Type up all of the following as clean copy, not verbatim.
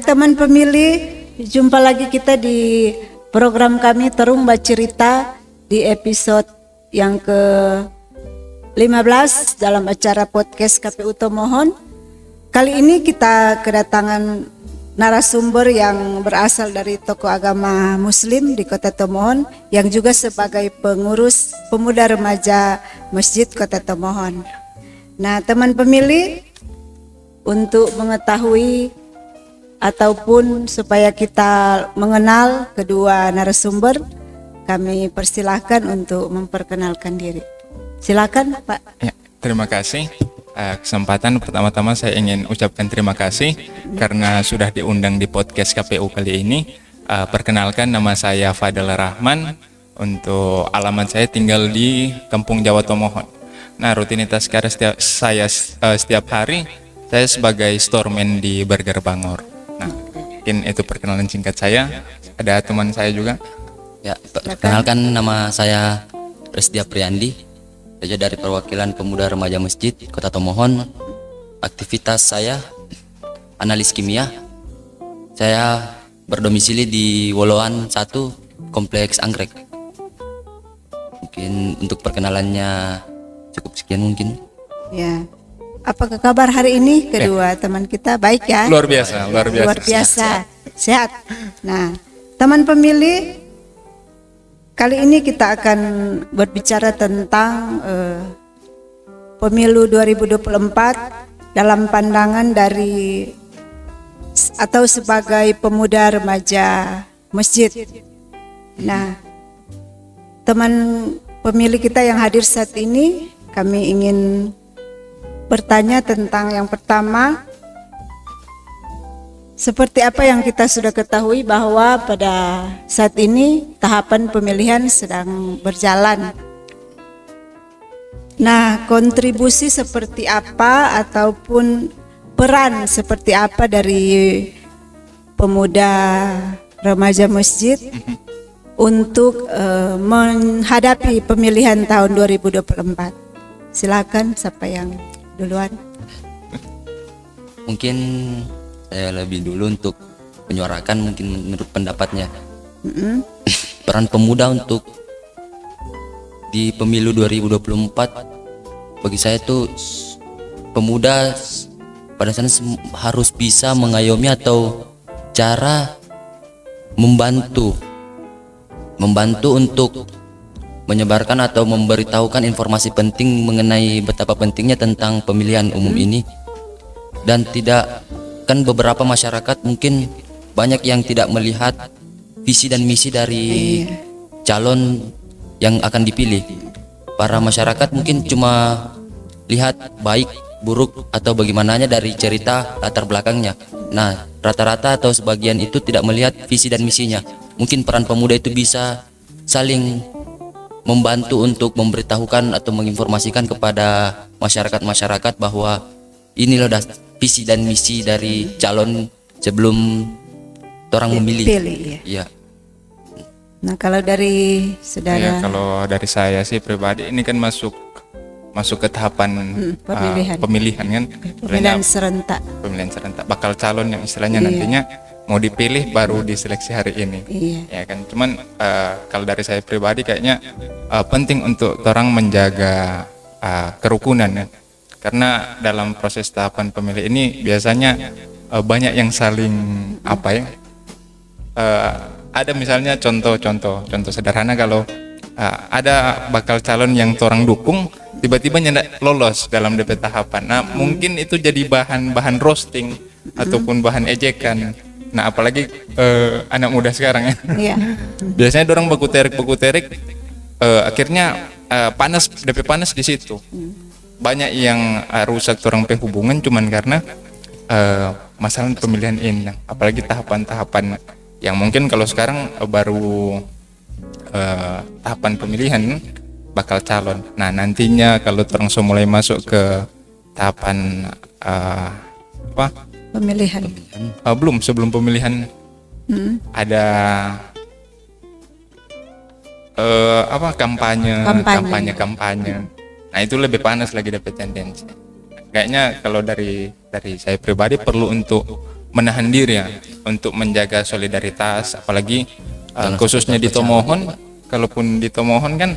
teman pemilih, jumpa lagi kita di program kami Terung Bacerita di episode yang ke-15 dalam acara podcast KPU Tomohon. Kali ini kita kedatangan narasumber yang berasal dari tokoh agama Muslim di Kota Tomohon yang juga sebagai pengurus pemuda remaja Masjid Kota Tomohon. Nah, teman pemilih, untuk mengetahui ataupun supaya kita mengenal kedua narasumber, kami persilahkan untuk memperkenalkan diri. Silakan, Pak. Ya, terima kasih. Kesempatan pertama-tama saya ingin ucapkan terima kasih karena sudah diundang di podcast KPU kali ini. Perkenalkan, nama saya Fadel Rahman. Untuk alamat saya tinggal di Kampung Jawa Tomohon. Nah, rutinitas kerja saya setiap hari, saya sebagai storeman di Burger Bangor. Nah, mungkin itu perkenalan singkat saya. Ada teman saya juga. Ya, perkenalkan, nama saya Resdia Priandi, saya dari perwakilan pemuda remaja Masjid Kota Tomohon. Aktivitas saya analis kimia. Saya berdomisili di Woloan 1 Kompleks Anggrek. Mungkin untuk perkenalannya cukup sekian mungkin. Ya. Apakah kabar hari ini kedua teman kita? Baik ya? Luar biasa. Luar biasa. Sehat. Nah, teman pemilih, kali ini kita akan berbicara tentang pemilu 2024 dalam pandangan dari atau sebagai pemuda remaja masjid. Nah, teman pemilih kita yang hadir saat ini, kami ingin bertanya tentang yang pertama, seperti apa yang kita sudah ketahui bahwa pada saat ini tahapan pemilihan sedang berjalan. Nah, kontribusi seperti apa ataupun peran seperti apa dari pemuda remaja masjid untuk menghadapi pemilihan tahun 2024? Silakan, siapa yang duluan? Mungkin saya lebih dulu untuk menyuarakan mungkin menurut pendapatnya. Peran pemuda untuk di pemilu 2024 bagi saya itu, pemuda pada sana harus bisa mengayomi atau cara membantu untuk menyebarkan atau memberitahukan informasi penting mengenai betapa pentingnya tentang pemilihan umum ini. Dan tidak, kan beberapa masyarakat mungkin banyak yang tidak melihat visi dan misi dari calon yang akan dipilih. Para masyarakat mungkin cuma lihat baik, buruk, atau bagaimananya dari cerita latar belakangnya. Nah, rata-rata atau sebagian itu tidak melihat visi dan misinya. Mungkin peran pemuda itu bisa saling membantu untuk memberitahukan atau menginformasikan kepada masyarakat bahwa inilah visi dan misi dari calon sebelum orang memilih. Ya. Nah, kalau dari saudara? Ya, kalau dari saya sih pribadi, ini kan masuk ke tahapan pemilihan kan? Pemilihan serentak. Pemilihan serentak. Bakal calon yang istilahnya nantinya mau dipilih baru diseleksi hari ini. Ya kan, cuman kalau dari saya pribadi kayaknya penting untuk orang menjaga kerukunan ya. Karena dalam proses tahapan pemilih ini biasanya banyak yang saling ada misalnya contoh sederhana, kalau ada bakal calon yang orang dukung tiba-tiba nyendak lolos dalam DP tahapan. Nah, mungkin itu jadi bahan roasting ataupun bahan ejekan. Nah, apalagi anak muda sekarang ya. Biasanya orang baku terik, akhirnya DP panas di situ. Banyak yang rusak orang hubungan cuman karena masalah pemilihan ini. Apalagi tahapan-tahapan yang mungkin kalau sekarang baru tahapan pemilihan bakal calon. Nah, nantinya kalau orang mulai masuk ke tahapan pemilihan. Sebelum pemilihan ada kampanye. Nah, itu lebih panas lagi dapat tendensi. Kayaknya kalau dari saya pribadi perlu untuk menahan diri ya untuk menjaga solidaritas, apalagi khususnya di Tomohon. Kalaupun di Tomohon kan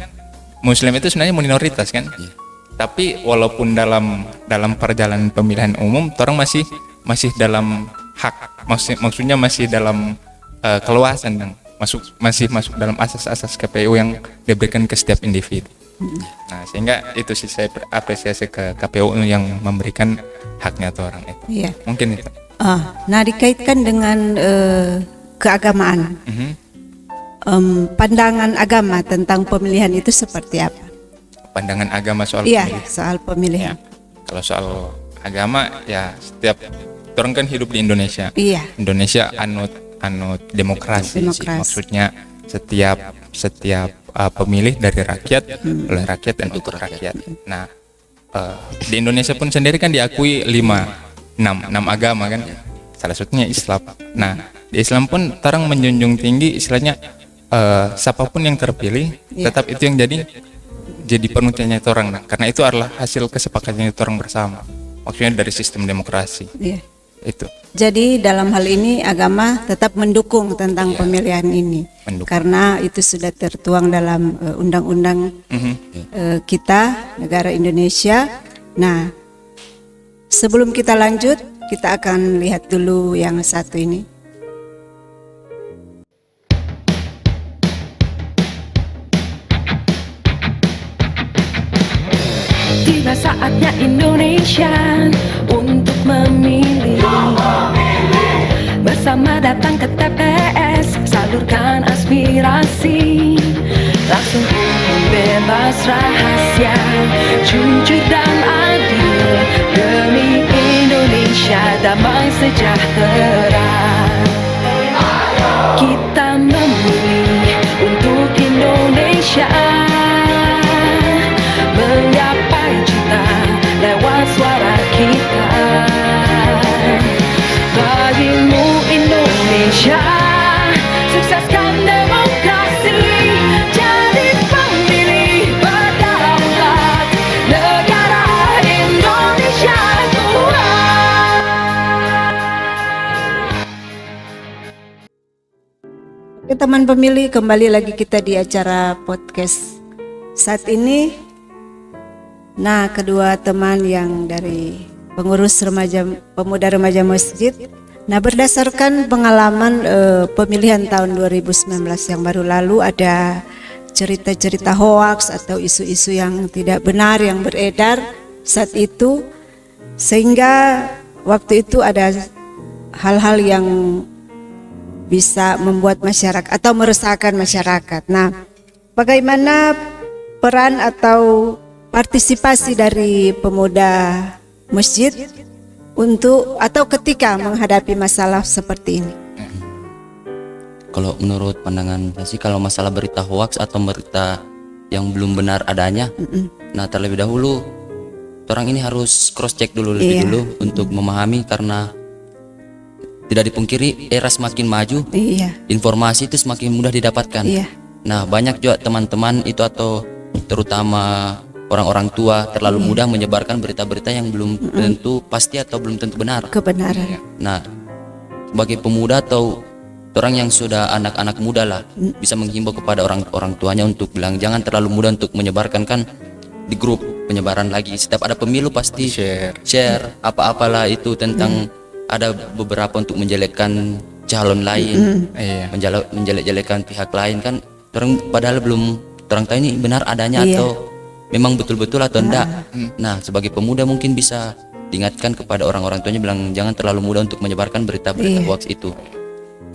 Muslim itu sebenarnya minoritas kan. Tapi walaupun dalam perjalanan pemilihan umum, orang masih dalam hak, maksudnya masih dalam keluasan yang masih masuk dalam asas-asas KPU yang diberikan ke setiap individu. Nah, sehingga itu sih saya apresiasi ke KPU yang memberikan haknya tuh orang itu. Iya. Mungkin itu. Nah, dikaitkan dengan keagamaan, pandangan agama tentang pemilihan itu seperti apa? Pandangan agama soal Iya, pemilihan. soal pemilihan. Kalau soal agama ya setiap orang kan hidup di Indonesia. Iya. Indonesia anut demokrasi. Demokrasi. Maksudnya setiap pemilih dari rakyat, oleh rakyat dan untuk rakyat. Nah, di Indonesia pun sendiri kan diakui 6 agama kan. Salah satunya Islam. Nah, di Islam pun orang menjunjung tinggi istilahnya siapapun yang terpilih tetap itu yang jadi penuntutnya itu orang. Nah, karena itu adalah hasil kesepakatan itu orang bersama. Maksudnya dari sistem demokrasi. Iya. Itu. Jadi dalam hal ini agama tetap mendukung tentang pemilihan ini, Mendukung. karena itu sudah tertuang dalam undang-undang kita negara Indonesia. Nah, sebelum kita lanjut, kita akan lihat dulu yang satu ini. Tiba saatnya Indonesia untuk memilih. Bersama datang ke TPS, salurkan aspirasi. Langsung umum, bebas, rahasia, jujur dan adil. Demi Indonesia damai sejahtera. Kita memilih untuk Indonesia. Menggapai cita lewat suara kita. Bagimu Indonesia, sukseskan demokrasi. Jadi pemilih berdaulat, negara Indonesia kuat. Oke, teman pemilih, kembali lagi kita di acara podcast saat ini. Nah, kedua teman yang dari pengurus pemuda remaja masjid. Nah, berdasarkan pengalaman pemilihan tahun 2019 yang baru lalu, ada cerita-cerita hoaks atau isu-isu yang tidak benar yang beredar saat itu, sehingga waktu itu ada hal-hal yang bisa membuat masyarakat atau meresahkan masyarakat. Nah, bagaimana peran atau partisipasi dari pemuda masjid untuk atau ketika menghadapi masalah seperti ini? Kalau menurut pandangan saya sih, kalau masalah berita hoax atau berita yang belum benar adanya, nah terlebih dahulu orang ini harus cross check dulu lebih dulu untuk memahami, karena tidak dipungkiri era semakin maju, Iya. informasi itu semakin mudah didapatkan. Iya. Nah, banyak juga teman-teman itu atau terutama orang-orang tua terlalu mudah menyebarkan berita-berita yang belum tentu pasti atau belum tentu benar. Kebenaran. Nah, sebagai pemuda atau orang yang sudah anak-anak muda lah, bisa menghimbau kepada orang tuanya untuk bilang jangan terlalu mudah untuk menyebarkan, kan di grup penyebaran lagi. Setiap ada pemilu pasti share apa-apalah itu tentang ada beberapa untuk menjelekkan calon lain, menjelek-jelekan pihak lain, kan orang padahal belum orang tahu ini benar adanya atau memang betul-betul atau enggak. Nah, sebagai pemuda mungkin bisa diingatkan kepada orang-orang tuanya bilang jangan terlalu mudah untuk menyebarkan berita-berita hoax itu.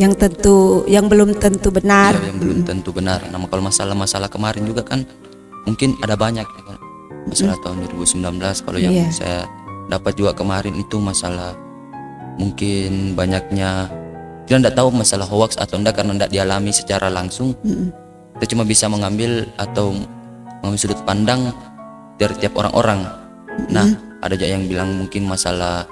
Yang belum tentu benar. Yang belum tentu benar. Nah, kalau masalah-masalah kemarin juga kan mungkin ada banyak ya kan. Masalah tahun 2019 kalau yang saya dapat juga kemarin itu masalah mungkin banyaknya kita tidak tahu masalah hoax atau enggak karena tidak dialami secara langsung. Kita cuma bisa mengambil atau mengambil sudut pandang dari tiap orang-orang. Nah, ada juga yang bilang mungkin masalah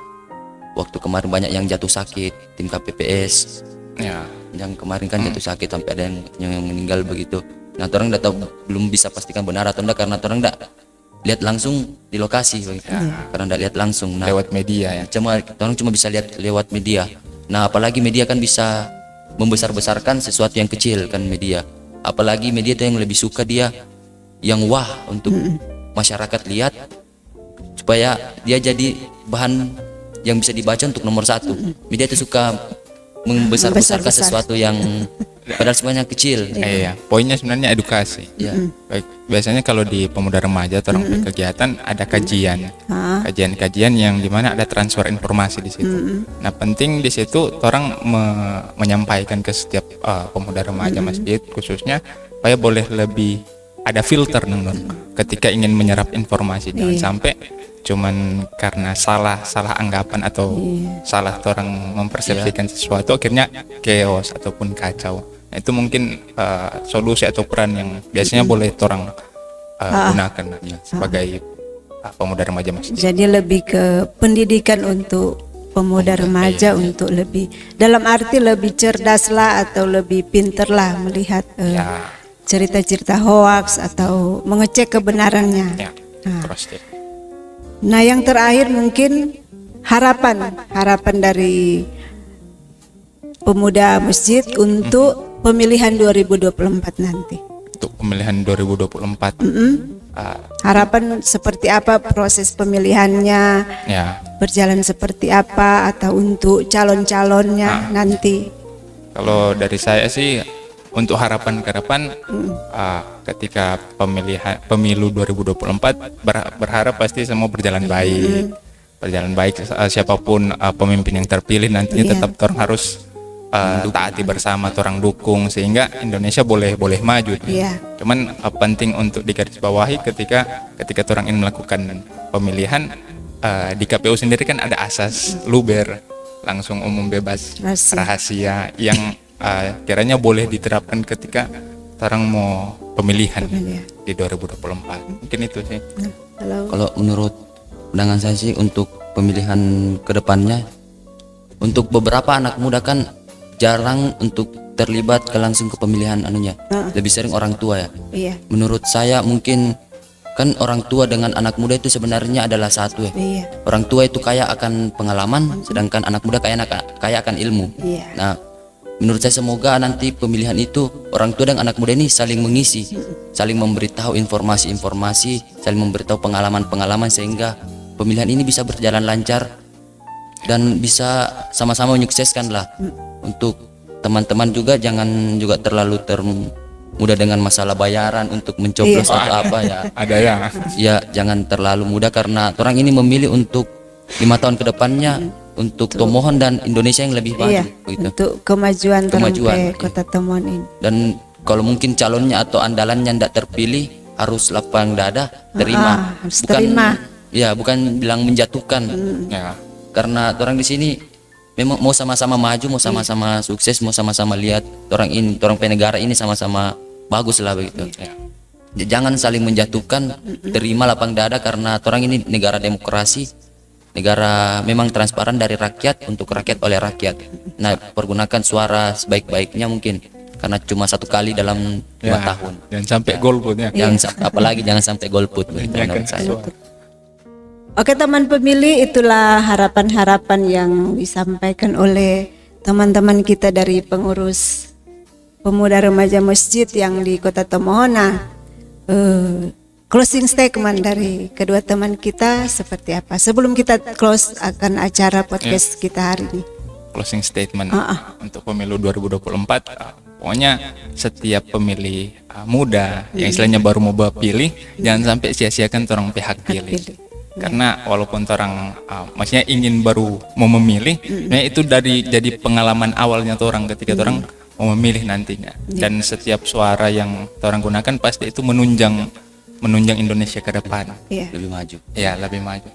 waktu kemarin banyak yang jatuh sakit, tim KPPS. Ya. Yang kemarin kan jatuh sakit sampai ada yang meninggal begitu. Nah, orang tidak tahu, belum bisa pastikan benar atau enggak karena orang tidak lihat langsung di lokasi begitu. Karena tidak lihat langsung. Nah, Lewat media ya. orang cuma bisa lihat lewat media. Nah, apalagi media kan bisa membesar-besarkan sesuatu yang kecil kan media. Apalagi media itu yang lebih suka dia yang wah untuk masyarakat lihat supaya dia jadi bahan yang bisa dibaca untuk nomor satu. Media itu suka membesar-besarkan Membesar-besar. sesuatu yang padahal sebenarnya kecil. Iya, poinnya sebenarnya edukasi. Ya. Baik, biasanya kalau di pemuda remaja atau orang kegiatan ada kajian, kajian-kajian yang dimana ada transfer informasi di situ. Nah penting di situ orang menyampaikan ke setiap pemuda remaja masjid khususnya supaya boleh lebih ada filter Nun, ketika ingin menyerap informasi, jangan sampai cuman karena salah anggapan atau salah orang mempersepsikan sesuatu akhirnya chaos ataupun kacau. Nah, itu mungkin solusi atau peran yang biasanya boleh orang gunakan sebagai pemuda remaja masjid. Jadi lebih ke pendidikan untuk pemuda remaja untuk lebih dalam arti lebih cerdas lah atau lebih pinter lah melihat cerita-cerita hoax atau mengecek kebenarannya. Ya, cross check. Nah, yang terakhir mungkin harapan dari pemuda masjid untuk pemilihan 2024 nanti. Untuk pemilihan 2024 Harapan seperti apa proses pemilihannya, ya. berjalan seperti apa atau untuk calon-calonnya nanti. Kalau dari saya sih untuk harapan ketika pemilu 2024 berharap pasti semua berjalan baik, siapapun pemimpin yang terpilih nantinya tetap orang harus taati bersama, orang dukung sehingga Indonesia boleh maju. Iya. Cuman penting untuk digarisbawahi ketika orang ingin melakukan pemilihan di KPU sendiri kan ada asas luber, langsung umum bebas rahasia yang kiranya boleh diterapkan ketika orang mau pemilihan di 2024. Mungkin itu sih. Kalau menurut pandangan saya sih untuk pemilihan kedepannya, untuk beberapa anak muda kan jarang untuk terlibat langsung ke pemilihan anunya. Lebih sering orang tua ya. Iya. Menurut saya mungkin kan orang tua dengan anak muda itu sebenarnya adalah satu ya. Iya. Orang tua itu kaya akan pengalaman, sedangkan anak muda kaya akan ilmu. Iya. Nah, menurut saya semoga nanti pemilihan itu orang tua dan anak muda ini saling mengisi, saling memberitahu informasi-informasi, saling memberitahu pengalaman-pengalaman sehingga pemilihan ini bisa berjalan lancar dan bisa sama-sama menyukseskan lah. Untuk teman-teman juga jangan juga terlalu mudah dengan masalah bayaran untuk mencoblos atau apa ya. Ada ya. Ya jangan terlalu mudah karena orang ini memilih untuk 5 tahun ke depannya untuk Tomohon dan Indonesia yang lebih maju Iya. begitu. Untuk kemajuan Kemajuan, Terumpe Kota Tomohon ini. Dan kalau mungkin calonnya atau andalannya tidak terpilih harus lapang dada terima. Harus terima. Ya bukan bilang menjatuhkan. Ya. Karena orang di sini memang mau sama-sama maju, mau sama-sama sukses, mau sama-sama lihat orang negara ini sama-sama bagus lah begitu. Ya. Jangan saling menjatuhkan, terima lapang dada karena orang ini negara demokrasi, negara memang transparan dari rakyat untuk rakyat oleh rakyat. Nah, pergunakan suara sebaik-baiknya mungkin karena cuma 1 kali dalam 5 tahun. Jangan sampai golput ya. Apalagi jangan sampai golput begitu menurut saya. Oke teman pemilih, itulah harapan-harapan yang disampaikan oleh teman-teman kita dari pengurus pemuda remaja masjid yang di Kota Tomohon. Closing statement dari kedua teman kita seperti apa? Sebelum kita close akan acara podcast kita hari ini. Closing statement untuk pemilu 2024, pokoknya setiap pemilih muda yang istilahnya baru mau pilih, jangan sampai sia-siakan orang pihak pilih. Karena walaupun orang maksudnya ingin baru mau memilih, nah itu jadi pengalaman awalnya orang ketika orang mau memilih nantinya. Dan setiap suara yang orang gunakan pasti itu menunjang Indonesia ke depan. Iya. Lebih maju. Ya, lebih maju.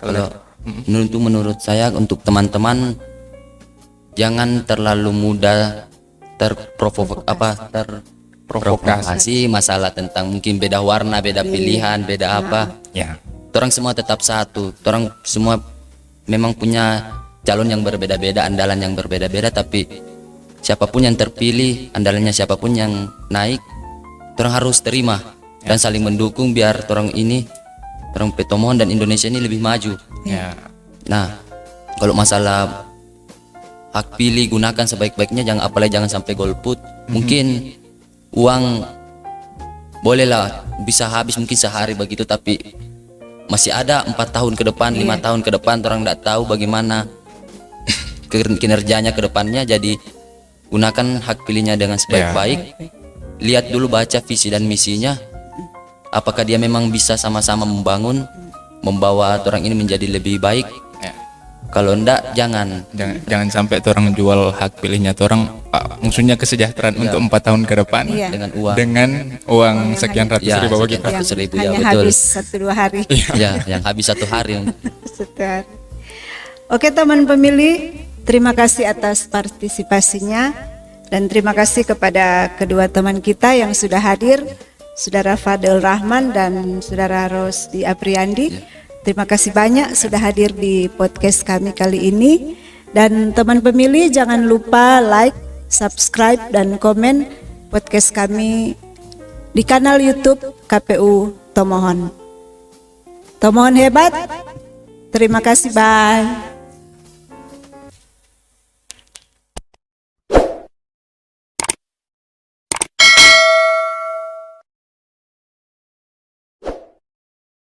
Kalau menurut saya untuk teman-teman jangan terlalu mudah terprovokasi masalah tentang mungkin beda warna, beda pilihan, beda apa. Ya. Orang semua tetap satu. Orang semua memang punya calon yang berbeda-beda, andalan yang berbeda-beda, tapi siapapun yang terpilih, andalannya siapapun yang naik, orang harus terima dan saling mendukung biar orang Petomohon dan Indonesia ini lebih maju. Ya. Nah, kalau masalah hak pilih gunakan sebaik-baiknya, jangan apalagi jangan sampai golput. Mungkin uang bolehlah bisa habis mungkin sehari begitu, tapi masih ada 4 tahun ke depan, 5 tahun ke depan, orang tidak tahu bagaimana kinerjanya ke depannya. Jadi gunakan hak pilihnya dengan sebaik-baik. Lihat dulu, baca visi dan misinya, apakah dia memang bisa sama-sama membawa orang ini menjadi lebih baik. Kalau enggak, jangan Jangan sampai orang jual hak pilihnya orang, maksudnya kesejahteraan untuk 4 tahun ke depan Iya. dengan uang sekian ratus Ya, ribu bagi sekian kita. 100.000, ya hanya betul. habis 1-2 hari. Ya, yang habis 1 hari. Satu hari. Oke teman pemilih, terima kasih atas partisipasinya dan terima kasih kepada kedua teman kita yang sudah hadir, Saudara Fadel Rahman dan Saudara Rosdi Apriandi. Terima kasih banyak sudah hadir di podcast kami kali ini. Dan teman pemilih jangan lupa like, subscribe dan komen podcast kami di kanal YouTube KPU Tomohon. Tomohon hebat. Terima kasih, bye.